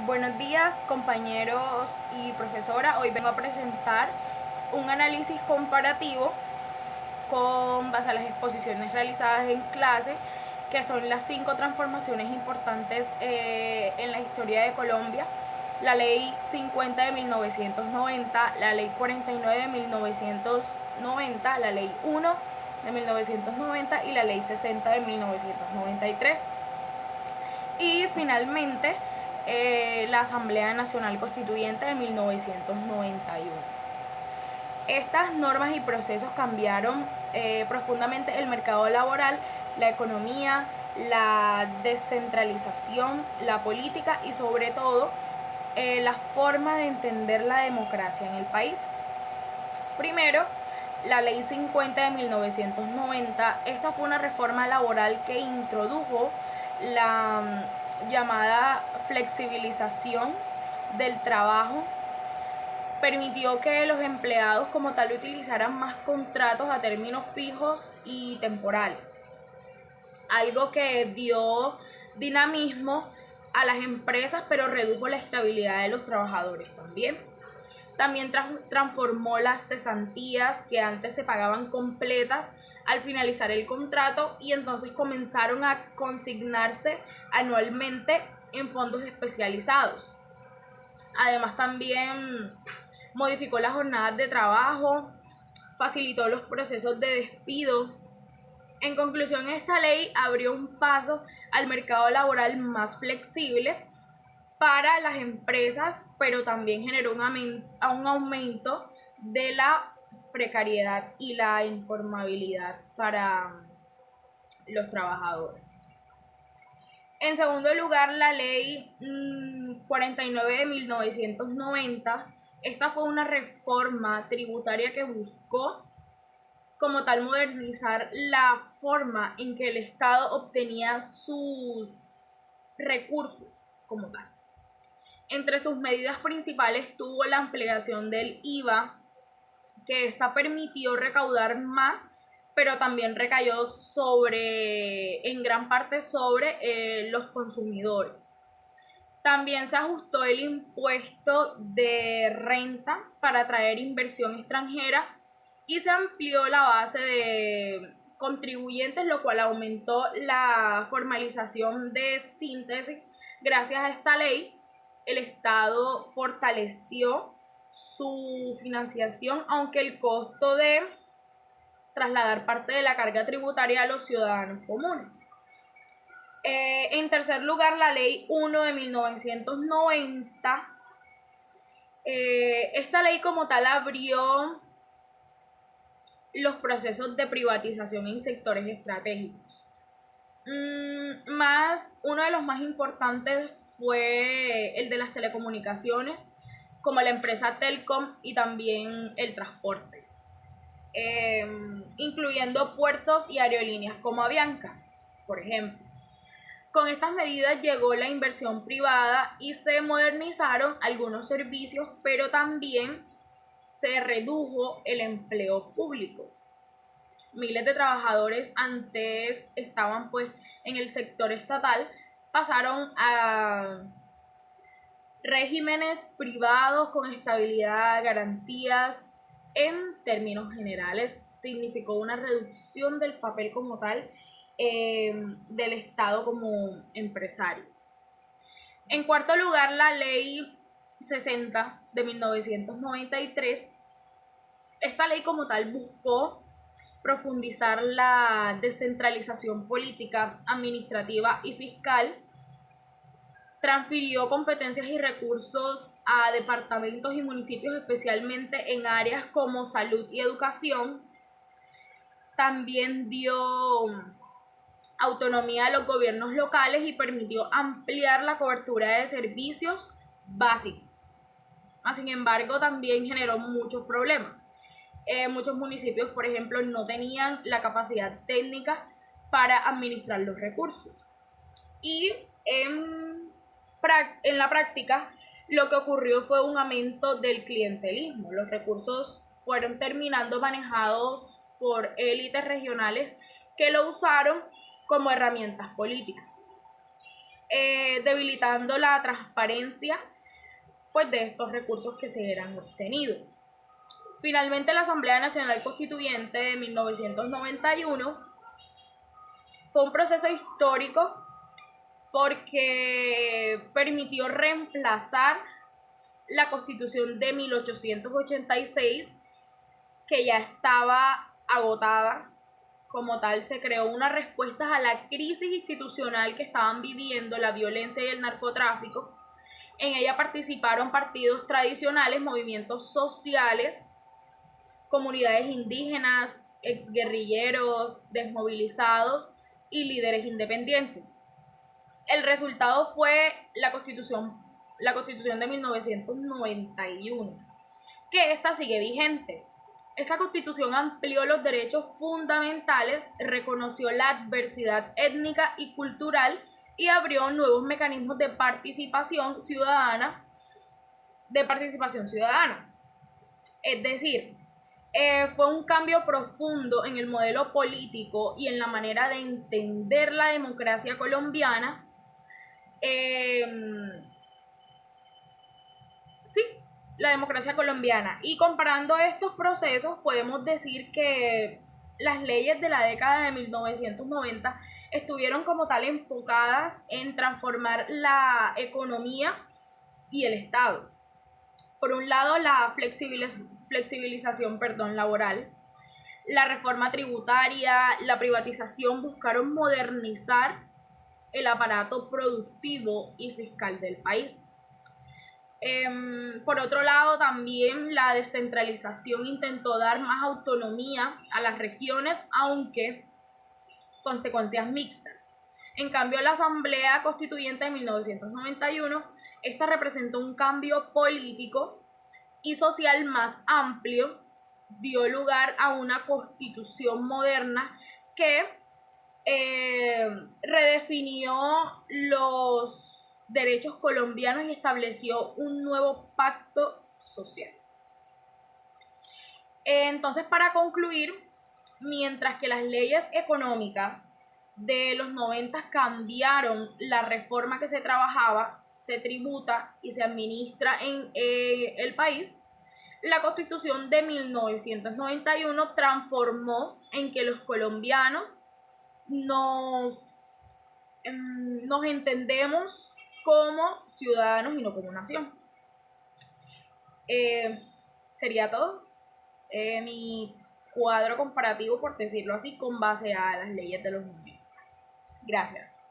Buenos días, compañeros y profesora. Hoy vengo a presentar un análisis comparativo con base a las exposiciones realizadas en clase, que son las 5 transformaciones importantes en la historia de Colombia: la ley 50 de 1990, la ley 49 de 1990, la ley 1 de 1990 y la ley 60 de 1993. Y finalmente la Asamblea Nacional Constituyente de 1991. Estas normas y procesos cambiaron profundamente el mercado laboral, la economía, la descentralización, la política y sobre todo la forma de entender la democracia en el país. Primero, la Ley 50 de 1990. Esta fue una reforma laboral que introdujo la llamada flexibilización del trabajo. Permitió que los empleados como tal utilizaran más contratos a términos fijos y temporales, algo que dio dinamismo a las empresas, pero redujo la estabilidad de los trabajadores también. También transformó las cesantías que antes se pagaban completas al finalizar el contrato y entonces comenzaron a consignarse anualmente en fondos especializados. Además, también modificó las jornadas de trabajo, facilitó los procesos de despido. En conclusión, esta ley abrió un paso al mercado laboral más flexible para las empresas, pero también generó un aumento de la precariedad y la informabilidad para los trabajadores. En segundo lugar, la ley 49 de 1990. Esta fue una reforma tributaria que buscó como tal modernizar la forma en que el Estado obtenía sus recursos como tal. Entre sus medidas principales tuvo la ampliación del IVA, que esta permitió recaudar más, pero también recayó en gran parte sobre los consumidores. También se ajustó el impuesto de renta para atraer inversión extranjera y se amplió la base de contribuyentes, lo cual aumentó la formalización de síntesis. Gracias a esta ley, el Estado fortaleció su financiación, aunque el costo de trasladar parte de la carga tributaria a los ciudadanos comunes. En tercer lugar, la ley 1 de 1990. Esta ley como tal abrió los procesos de privatización en sectores estratégicos. Uno de los más importantes fue el de las telecomunicaciones, como la empresa Telcom, y también el transporte, incluyendo puertos y aerolíneas como Avianca, por ejemplo. Con estas medidas llegó la inversión privada y se modernizaron algunos servicios, pero también se redujo el empleo público. Miles de trabajadores antes estaban en el sector estatal, pasaron a regímenes privados con estabilidad, garantías. En términos generales, significó una reducción del papel como tal del Estado como empresario. En cuarto lugar, la ley 60 de 1993. Esta ley como tal buscó profundizar la descentralización política, administrativa y fiscal. Transfirió competencias y recursos a departamentos y municipios, especialmente en áreas como salud y educación. También dio autonomía a los gobiernos locales y permitió ampliar la cobertura de servicios básicos. Sin embargo, también generó muchos problemas. Muchos municipios, por ejemplo, no tenían la capacidad técnica para administrar los recursos. Y en la práctica, lo que ocurrió fue un aumento del clientelismo. Los recursos fueron terminando manejados por élites regionales que lo usaron como herramientas políticas. debilitando la transparencia pues, de estos recursos que se eran obtenidos. Finalmente, la Asamblea Nacional Constituyente de 1991 fue un proceso histórico porque permitió reemplazar la Constitución de 1886, que ya estaba agotada. Como tal, se creó una respuesta a la crisis institucional que estaban viviendo la violencia y el narcotráfico. En ella participaron partidos tradicionales, movimientos sociales, comunidades indígenas, exguerrilleros, desmovilizados y líderes independientes. El resultado fue la Constitución de 1991, que esta sigue vigente. Esta Constitución amplió los derechos fundamentales, reconoció la diversidad étnica y cultural y abrió nuevos mecanismos de participación ciudadana. Es decir, fue un cambio profundo en el modelo político y en la manera de entender la democracia colombiana. La democracia colombiana. Y comparando estos procesos, podemos decir que las leyes de la década de 1990 estuvieron como tal enfocadas en transformar la economía y el Estado. Por un lado, la flexibilización laboral, la reforma tributaria, la privatización buscaron modernizar el aparato productivo y fiscal del país. Por otro lado, también la descentralización intentó dar más autonomía a las regiones, aunque consecuencias mixtas. En cambio, la Asamblea Constituyente de 1991, esta representó un cambio político y social más amplio, dio lugar a una constitución moderna que redefinió los derechos colombianos y estableció un nuevo pacto social. Entonces, para concluir, mientras que las leyes económicas de los 90 cambiaron la reforma que se trabajaba, se tributa y se administra en el país, la Constitución de 1991 transformó en que los colombianos nos entendemos como ciudadanos y no como nación. Sería todo. Mi cuadro comparativo, por decirlo así, con base a las leyes de los 90. Gracias.